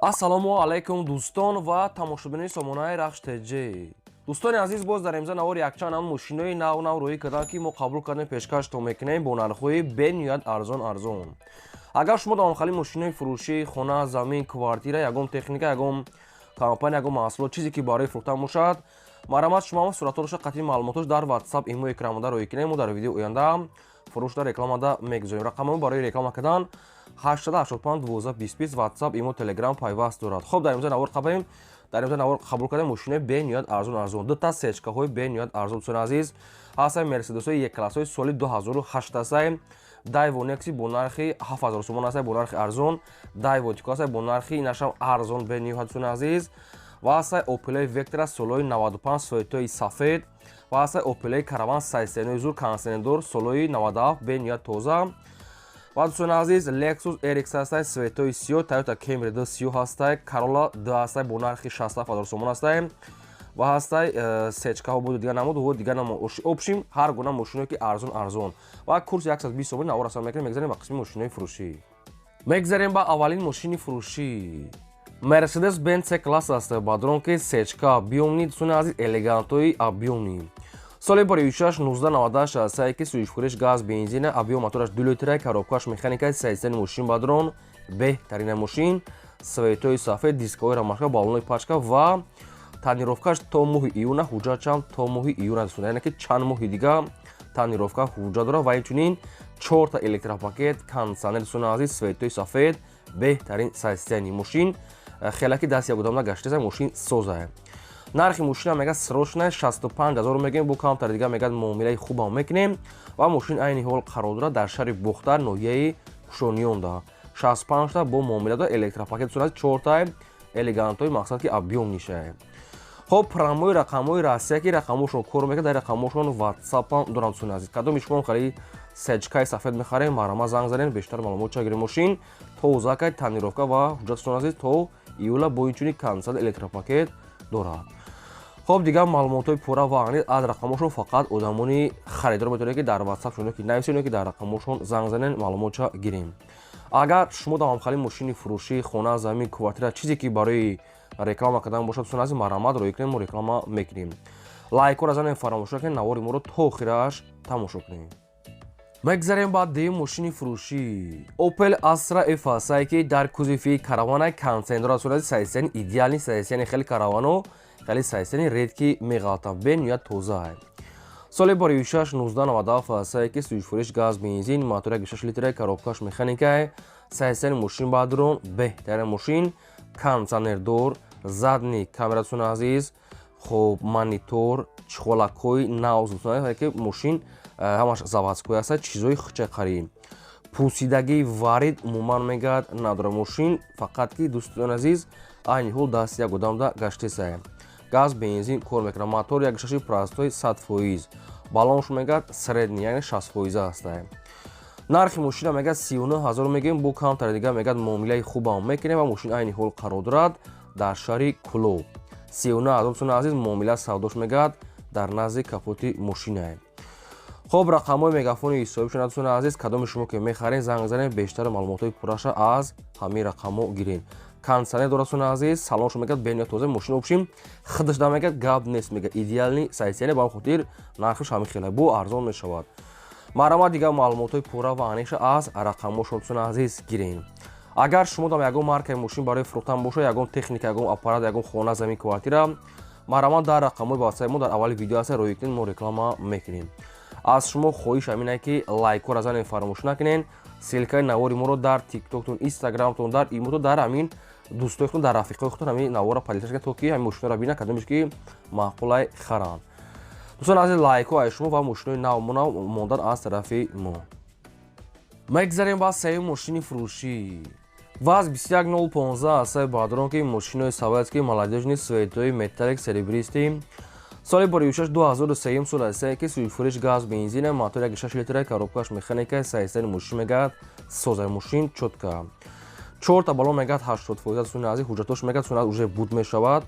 ассалому алайкум дӯстон ва тамошобинони сомонаи рахш теҷи. дӯстони азиз, боз дар имза навори якчанд мошинои нав рӯӣ кардам, ки мо қабул кардем пешкаштон мекунем бо нархҳои бениҳоят арзон. агар шумо давомхали мошинои фурӯшии хона, замин, квартира, ягон техника, ягон компания, ягон маҳсулот чизе ки барои фурӯхтан бошад, марҳамат шумо суратҳоша қатъи маълумотош дар WhatsApp имои экранмада рӯӣ кунем. мо дар видеои оянда фурӯшда рекламада мегузорем. рақамҳои барои реклама кардан 885 1225 WhatsApp имо Telegram пайваст дорад. хоб дар имза навор қабул кардем мошинаи бениҳоят арзон. дута сечкаҳои бениҳоят арзон. дӯстони азиз, ҳастаи мерседесҳои екклассҳои соли 2008 ҳастаи Daewoo Nexi бо нархи 7000 сомон ҳастаи бо нархи арзон, Daewoo Tico ҳастаи бо нархи инашам арзон бениҳоят. дӯстони азиз, ва ҳастаи Opel Vectra солои 95 светои сафед, ва ҳастаи Opel Caravan 609 зур консенедор солои 97 бениҳоят тоза. ва дӯстони азиз, Lexus RX ҳастаи светои сиёҳ, Toyota Camry D30 ҳастаи, Corolla D ҳастаи бо нархи 67000 сомон ҳастаи, ва ҳастаи сечкаҳо буду дига намуд ва дига обшим ҳар гуна мошиное ки арзон. ва курси 120 сомон навор расам мекунем. мегзарем ба қисми мошинаи фурӯшӣ. мегзарем ба аввалин мошини фурӯшӣ. Mercedes-Benz C-класс ҳастаи бадронки сечка биёмни. дӯстони азиз, элегантои абиёмни. соли бори 1998 ҳастаи ки сӯишфурӯш газ бензина, абиём мотораш 2 литра, коробкаш механикаи сайстани мошин бадрон, беҳтарина мошин, светои сафед, дискаҳои рамашка, баллонои пачка ва танировкаш то моҳи июна, ҳуҷҷатшам то моҳи июна дӯстон, яъне ки чанд моҳи дига танировка ҳуҷҷат дорад ва инчунин 4 та электропакет, кондитсионер дӯстони азиз, светои сафед, беҳтарин сайстани мошин, хелаки дасти ягодамда гаштаса мошин соза. нархи мошина мега срочная 65000 мегем, бо камтар дига мегад муомилаи хубам мекунем ва мошин айни ҳол қарор дорад дар шаҳри Бухтар, ноҳияи Кушонионда. 65 та бо муомила дорад, электропакет дӯстон азиз, 4 та элегантои мақсад ки абиём нишае. хоб промои рақамҳои расия ки рақамҳошон кор мекунад, дар рақамҳошон WhatsApp дорам дӯстони азиз. кадоми шумо хали сечкаи сафед мехарем, марҳамат занг занед, бештар маълумот чагирем. мошин тозакай танировка ва ҳуҷҷат дӯстони азиз то июла бо инчунин кондитсионер электропакет дорад. хоб дига маълумотои пурра ва аниқ аз рақамҳошон фақат одамони харидор метавонед ки дар WhatsApp шуно ки нависед, ки дар рақамҳошон занг занед, маълумотша гирем. агар шумо давомхали мошини фурӯшии хона, замин, квартира чизе ки барои реклама кардан бошад, дӯстони азиз, марҳамат рӯӣ кунед, мо реклама мекунем. лайкҳоро занед, фаромӯш накунед, навори моро то охираш тамошо кунед. мегзарем ба дем мошини фурӯшӣ. Opel Astra F ҳастае ки дар кузови каравана консенедор дӯстони азиз, сайстани идеални сайстани хеле каравано, хеле сайстани редки меғалтам, бениҳоят тоза. соли бори 1997 ҳастае ки сӯишфурӯш газ бензин, мотори 1.6 литра, коробкаш механикае, сайстани мошин бадрон, беҳтарин мошин, кондитсионердор, задни камера дӯстони азиз, хоб монитор, чухолакҳои нав дӯстони азиз, ки мошин ҳамаш заводской ҳаст, чизои хичақарӣ. пусидагии варид умуман мегӯяд надорад. мошин фақат ки дӯстони азиз, айни ҳол дасти як одамда гаштесае. газ бензин кор мекунад. мотор 1.6 простой 100%. баллонш мегӯяд средни, яъне 60% ҳастае. нархи мошина мегӯяд 39000 мегӯем, бо камтар дига мегӯяд муомилаи хубам мекунем ва мошин айни ҳол қарор дорад дар шаҳри Кӯлоб. 39000 дӯстони азиз, муомила савдош мегӯяд дар назди капоти мошинае. хоб рақамҳои мегафони ҳисобишона дӯстони азиз, кадоми шумо ки мехарен занг занед, бештар маълумотои пурраша аз ҳамин рақамҳо гирен. кондитсионер дорад дӯстони азиз, салонш мегӯяд бениҳоят тоза, мошин обшим хидашда мегӯяд гап нест, мегӯяд идеални сайстияне, ба ҳамин хотир нархиш ҳамин хеле бо арзон мешавад. марҳамат дига маълумотои пурра ва аниқша аз рақамҳошон дӯстони азиз гирен. агар шумо дар ягон маркаи мошин барои фурӯхтан бошад, ягон техника, ягон аппарат, ягон хона, замин, квартира, марҳамат дар рақамҳои ба WhatsApp мо дар аввали видео ҳаст, рӯӣ кунед, мо реклама мекунем. аз шумо хоҳиш ҳамин ки лайкҳоро занед, фаромӯш накунед. силкаи навори моро дар тиктоктон, инстаграмтон, дар имотон, дар ҳамин дӯстоихтон, дар рафиқои худтон ҳамин навора пайдош кунед, то ки ҳамин мошинаро бинад, кадомеш ки маъқулай харанд. дӯстони азиз, лайкҳо аз шумо ва мошинои нав мондан аз тарафи мо. мегзарем ба сеюм мошини фурӯшӣ. ВАЗ 21015 ҳастаи бадронки мошинои советски молодежни светои металлик серебристи. соли бори 2003 сол ҳастае ки сӯишфурӯш газ бензина, мотори 1.6 литра, коробкаш механика, сайстани мошин мегӯяд созаи мошин чотка. 4 та баллон мегӯяд 80% дӯстони азиз, ҳуҷҷатош мегӯяд дӯстони азиз уже буд мешавад.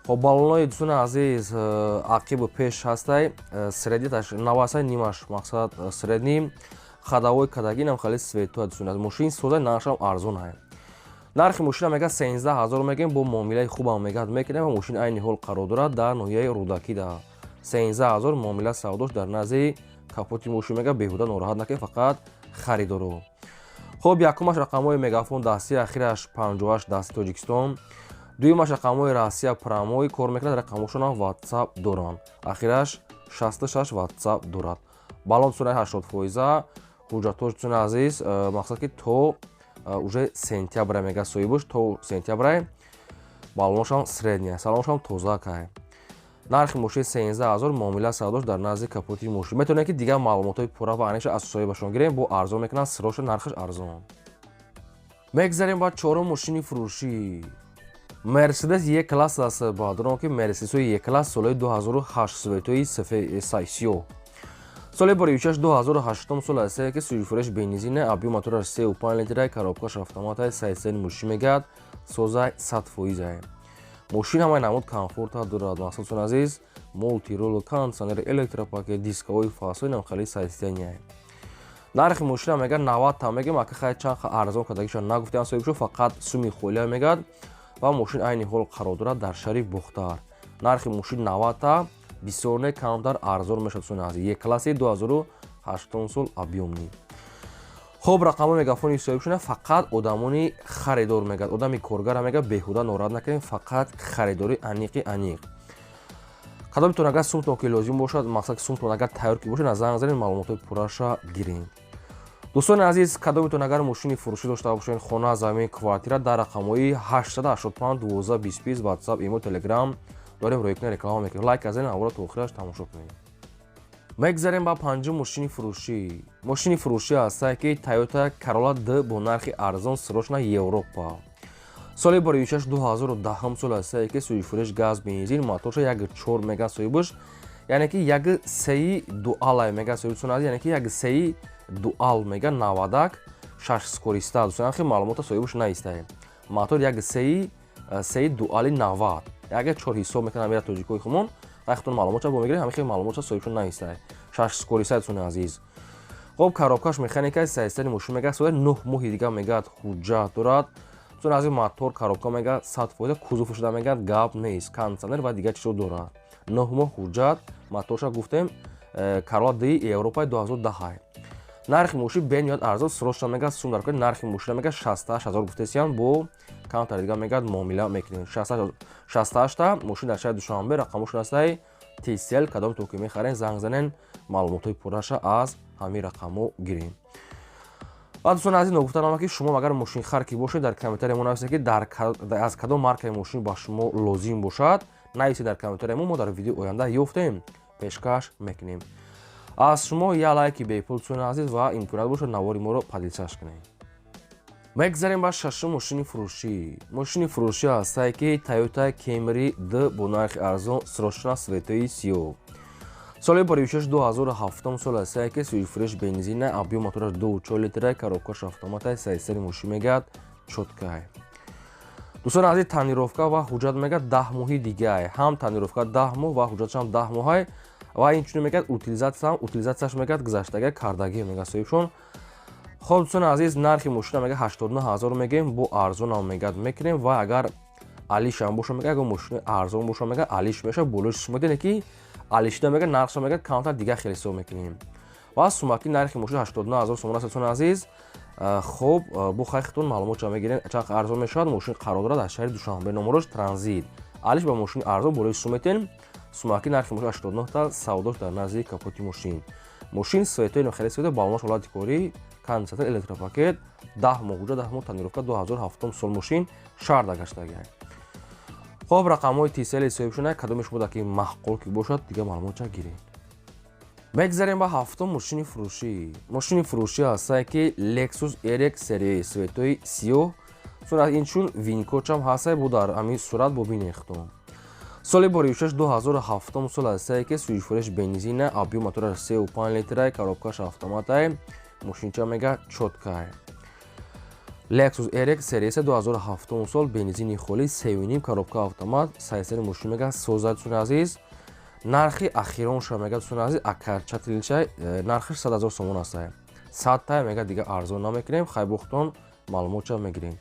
хоб баллонои дӯстони азиз ақибу пеш ҳастаи средниташ 90 ҳастаи, нимаш мақсад средни, хадавои кадагинам хали светои дӯстони азиз, мошин созаи нархшам арзон ҳай. нархи мошина мега 13000 мегем бо муомилаи хубам мегад мекунем ва мошин айни ҳол қарор дорад дар ноҳияи рӯдакида 13000 муомила савдош дар назди капоти мошин мега беҳуда нороҳат накунем фақат харидоро. хуб якумаш рақамҳои мегафон дастии ахираш 58 дасти Тоҷикистон. дуюмаш рақамҳои Россия промои кор мекунад рақамҳошонам WhatsApp доранд. ахираш 66 WhatsApp дорад. балон цунаи 80%. ҳуҷҷатош цуна азиз мақсад ки то уже сентябр мега соҳибуш то сентябр балоношам средния салоношам тоза кай. нархи мошини 13000 муомила савдош дар назди капоти мошин. метавонем ки дигар маълумотои пурра ва аниша асосиҳои башон гирем бо арзон мекунанд сироша нархаш арзон. мегзарем ба чорум мошини фурӯшӣ. Mercedes E-класс аст. баъдон ки Mercedes-ҳои E-класс соли 2008 советои сиё. соли бори 2008 сол аст ки сӯи фурӯш бензин объем мотораш 3.5 литр коробкаш автомат сайсен мошин мегад соза 100%. мошин ҳамаи намуд комфорта дорад. мақсадсон азиз мултирол кондиционер электропакет дисковои фасои намхали сайсения. нархи мошина мега 90 та мегем ака хай чанд арзон кардагиша нагуфтам соҳибшо фақат суми холия мегад ва мошин айни ҳол қарор дорад дар шаҳри Бухтар. нархи мошин 90 та бисёр не камтар арзон мешавад сони Е-класси 2008 сол объёмни. хуб рақамҳои мегафони соҳибшона фақат одамони харидор мегад. одами коргара мега беҳуда нораҳат накунем фақат харидори аниқи аниқ. кадомитон агар сумтон ки лозим бошад мақсад ки сумтон агар тайёр ки бошад назанг занед маълумотои пурраша гирем. дӯстони азиз кадомитон агар мошини фурӯшӣ дошта бошед хона замин квартира дар рақамҳои 885 1225 WhatsApp имо Telegram дорем рӯйкунӣ реклама мекунем. лайк казанед аввало то охираш тамошо кунед. мегзарем ба панҷум мошини фурӯшӣ. мошини фурӯшӣ ҳастае ки Toyota Corolla D бо нархи арзон сирочна Европа. соли бори 2010 сол астае ки сӯи фурӯш газ бензин моторша 1.4 мега соҳибуш яъне ки 1.3 дуал мега соҳибуш яъне ки 1.3 дуал мега 90 6 скориста дӯстон хи маълумота соҳибуш наистае. мотор 1.3 дуали 90 1.4 ҳисоб мекунад мера тоҷикои хумон вақтон маълумота бо мегирем ҳамин маълумота соҳибшон наистае 6 скориста дӯстони азиз. хоб коробкаш механикаи сайстани мошин мега соли 9 моҳи дига мегад ҳуҷҷат дорад. дӯстон азиз мотор коробка мега 100% кузуфшуда мегад гап нест кондиционер ва дигар чизо дорад. 9 моҳ ҳуҷҷат моторша гуфтем Corolla D Европаи 2010. нархи мошин бениҳоят арзон срочна мегад сум дар кори нархи мошина мега 68000 гуфтесиян бо камтар дига мегад муомила мекунем 68 та мошин дар шаҳри Душанбе рақамошон астаи TCL кадом то ки мехарем занг занен маълумотои пурраша аз ҳамин рақамҳо гирем. ва дӯстон азиз ногуфта намак ки шумо агар мошинхар ки бошед дар комментариямо нависед ки аз кадом маркаи мошин ба шумо лозим бошад нависед дар комментариямо мо дар видеои оянда ёфтем пешкаш мекунем. аз шумо я лайки бепул дӯстони азиз ва имконият бошад навори моро падилсаш кунед. мегзарем ба шашум мошини фурӯшӣ. мошини фурӯшӣ ҳастае ки Toyota Camry D бо нархи арзон срочна светои сиё. соли бори 2007 сол астае ки сӯи фурӯш бензин объём мотораш 2.4 литр коробкаш автомат сайсари мошин мегад чоткай. дӯстони азиз танировка ва ҳуҷҷат мегад 10 моҳи дигае ҳам танировка 10 моҳ ва ҳуҷҷатшам 10 моҳай ва инчунин мегад утилизатсияш мегад гузаштагӣ кардагӣ мегад соҳибшон. хоб дӯстони азиз нархи мошина мега 89000 мегем бо арзонам мегад мекунем ва агар алишам боша мега агар мошини арзон боша мега алиш меша болош сума дене ки алишида мега нархша мега камтар дига хеле ҳисоб мекунем ва сумаки нархи мошина 89000 сомон аст дӯстони азиз. хоб бо хайхтон маълумотша мегирем чанд арзон мешавад мошин қарор дорад аз шаҳри Душанбе номорош транзит алиш ба мошини арзон болош сума метен сумаки нархи мошин 89 та савдош дар назди капоти мошин. мошин светои нохеле свето балонаш ҳолати корӣ кондиционер электропакет 10 моҳ ҳуҷҷат 10 моҳ танировка 2007 сол мошин шаҳр дагаштагиай. хоб рақамҳои TCL соҳибшона кадомеш буда ки маҳқул ки бошад дига маълумотша гирем. мегзарем ба ҳафтум мошини фурӯшӣ. мошини фурӯшӣ ҳастае ки Lexus RX серияи светои сиё инчун винкочам ҳастае бо дар ҳамин сурат бо бинехтон. соли бори 2007 сол астае ки сӯи фурӯш бензин объём мотораш 3.5 литр коробкаш автомат мошинча мега чоткай. Lexus RX серияси 2007 сол бензини холӣ 3.5 коробка автомат сайсари мошин мега созад дӯстони азиз. нархи ахиронша мега дӯстони азиз акарчатлича нархаш 100,000 сомон астае 100 та мега дига арзон намекунем хайбухтон маълумотша мегирем.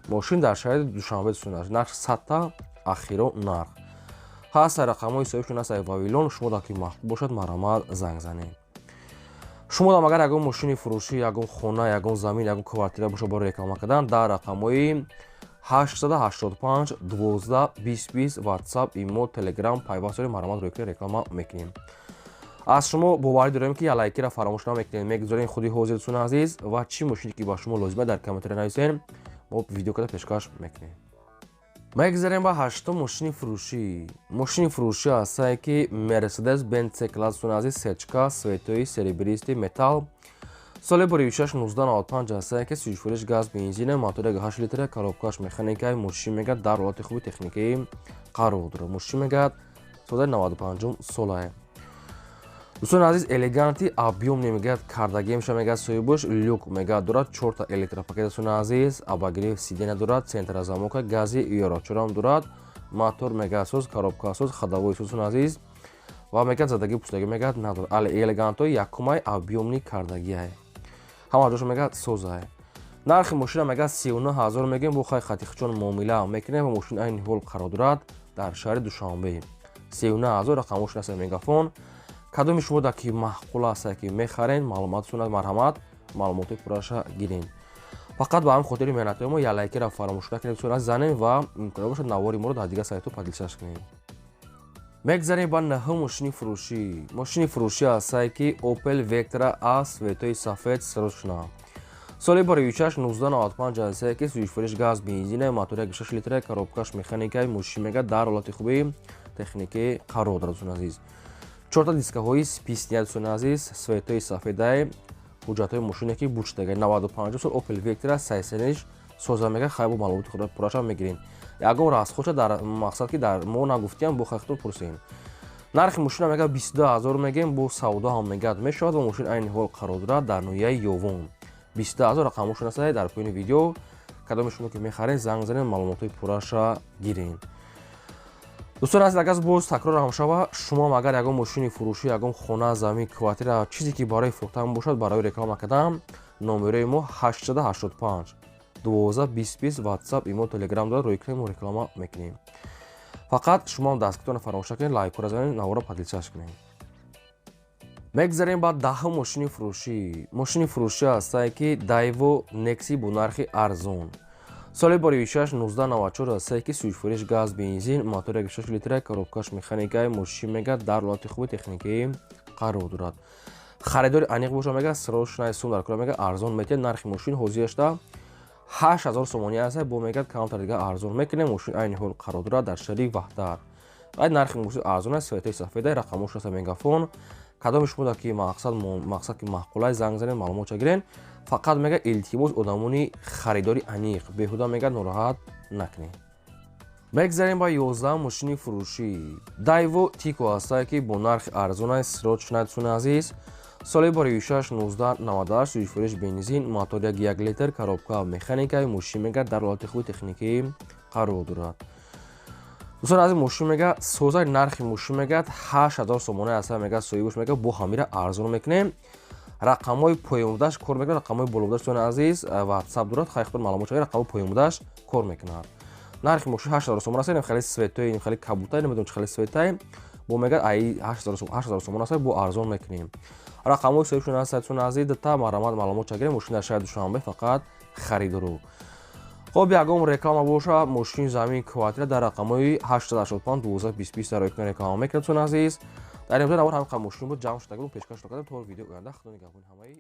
мошин дар шаҳри Душанбе дӯстон, нарх 100 та ахиро нарх ҳаст. Рақамҳои соҳибшон ҳаст Вавилон. Шумо дар ки маҳбуб бошад маромад занг занед. шумо дам агар ягон мошини фурӯшӣ, ягон хона, ягон замин, ягон квартира бошад бо реклама кардан, дар рақамҳои 885 12 20 20 WhatsApp, имо, Telegram, пайвастдори маромад рӯй кунед реклама мекунем. аз шумо боварӣ дорем ки лайкиро фаромӯш намекунед, мегузоред худи ҳозир дӯстони азиз ва чӣ мошине ки ба шумо лозима дар комментариё нависед, мо видео карда пешкаш мекунем. мегузарем ба 8 мошини фурӯшӣ. Мошини фурӯшӣ ҳастае ки Mercedes-Benz C-класс дӯстони азиз, сечка, светои, серебристи, металл. соли бори 6-1995 ҳастае ки сӯзишвориш газ, бензин, мотори 8 литр, коробкаш механикаи мошин мегӯяд дар ҳолати хуби техникаи қарор дорад. Мошин мегӯяд соли 95 солае. дӯстони азиз, элеганти объёмне мегӯяд, кардагӣ меша мегӯяд соҳибаш, люк мегӯяд дорад, 4 та электропакет дӯстони азиз, абагириф сидене дорад, центра замока, гази ёрачорам дорад, мотор мегӯяд соз, коробка соз, ходовои соз дӯстони азиз ва мегӯяд задагӣ пустагӣ мегӯяд надорад. Элегантои якумай объёмни кардагиае. ҳама ҷошо мегӯяд созае. нархи мошина мегӯяд 39 000 мегӯем, бо хай хатихчон муомила мекунем ва мошин айни ҳол қарор дорад дар шаҳри Душанбе. 39 000 рақам мошин аст мегафон. кадоми шумо дар ки маъқул аст ки мехарен, маълумотатон марҳамат, маълумоти пурраша гирен. фақат ба ҳамин хотири меҳнатҳои мо я лайкиро фаромӯш накунед дӯстон азиз, занем ва имкон бошад навори моро дар дигар сайтҳо падилшаш кунем. мегзарем ба 9 мошини фурӯшӣ. мошини фурӯшӣ ҳастае ки Opel Vectra A светои сафед срочна. соли бори 1995 ҳастае ки сӯзишвориш газ, бензин, мотори 6 литр, коробкаш механикаи мошин мегӯяд дар ҳолати хуби техникаи қарор дорад дӯстони азиз. 4 та дискаҳои списния дӯстони азиз, светои сафедаи ҳуҷҷатҳои мошине ки буштага 95 сол Opel Vectra сайсениш соза мегӯяд, хай бо маълумоти худро пурраша мегирен. ягон расхоша дар мақсад ки дар мо нагуфтиям бо хайхтон пурсен. нархи мошина мегӯяд 22 000 мегӯем, бо савдо ҳам мегӯяд мешавад ва мошин айни ҳол қарор дорад дар ноҳияи Ёвон. 22 000 рақам мошин аст дар поёни видео. кадоми шумо ки мехаред занг занед, маълумоти пурраша гирен. дӯстони азиз, агар боз такрорам шава, шумо агар ягон мошини фурӯшӣ, ягон хона, замин, квартира, чизе ки барои фурӯхтан бошад, барои реклама кардан, номерои мо 885 12 20 20 WhatsApp, имо, Telegram дорад, рӯй кунем, реклама мекунем. фақат шумо дастгиртон фаромӯш накунед, лайкро занед, навора падилшаш кунед. мегзарем ба 10 мошини фурӯшӣ. мошини фурӯшӣ ҳастае ки Daewoo Nexi бо нархи арзон. соли бори 6-1994 ҳастае ки сӯзишвориш газ, бензин, мотори 6 литр, коробкаш механикаи мошин мегӯяд дар ҳолати хуби техникаи қарор дорад. харидори аниқ боша мегӯяд, срочнаи сум дар кор мегӯяд, арзон метиҳад. нархи мошин ҳозирашта 8000 сомонӣ аст, бо мегӯяд камтар дига арзон мекунем. мошин айни ҳол қарор дорад дар шаҳри Ваҳдат. нархи мошин арзон аст, светои сафеда, рақамош аст мегафон. кадоми шумо дар ки мақсад ки маъқулай занг занед, маълумотша гирен. фақат мегӯяд илтимос одамони харидори аниқ, беҳуда мегӯяд нороҳат накунед. мегзарем ба 11 мошини фурӯшӣ. Daewoo Tico ҳастае ки бо нархи арзон аст, срочна дӯстони азиз. соли бори 6-1998 сӯзишвориш бензин, мотори 1 литр, коробка механикаи мошин мегӯяд дар ҳолати хуби техникаи қарор дорад. дӯстони азиз, мошин мегӯяд соза, нархи мошин мегӯяд 8000 сомона аст, мегӯяд соҳибаш мегӯяд, бо ҳамира арзон мекунем. рақамҳои поёнбудаш кор мекунад, рақамҳои болобудаш дӯстони азиз, WhatsApp дорад, хайхтон маълумотша гиред, рақамҳои поёнбудаш кор мекунад. нархи мошин 8000 сомона аст, нем хеле светои, нем хеле кабутай, намедонам чӣ хеле светай, бо мегӯяд ай 8000 сомона аст, бо арзон мекунем. рақамҳои соҳибшон аст дӯстони азиз, дата маромад маълумотша гирем, мошин дар шаҳри Душанбе, фақат харидору. хоб ягон реклама боша, мошин, замин, квартира дар рақамҳои 885 12 20 20 рӯй кунед, реклама мекунед дӯстони азиз. дар имзои навор ҳамин қадр мошин буд ҷамъ шуда гум пешкаш кардем то видеои оянда. худо нигаҳбони ҳамаи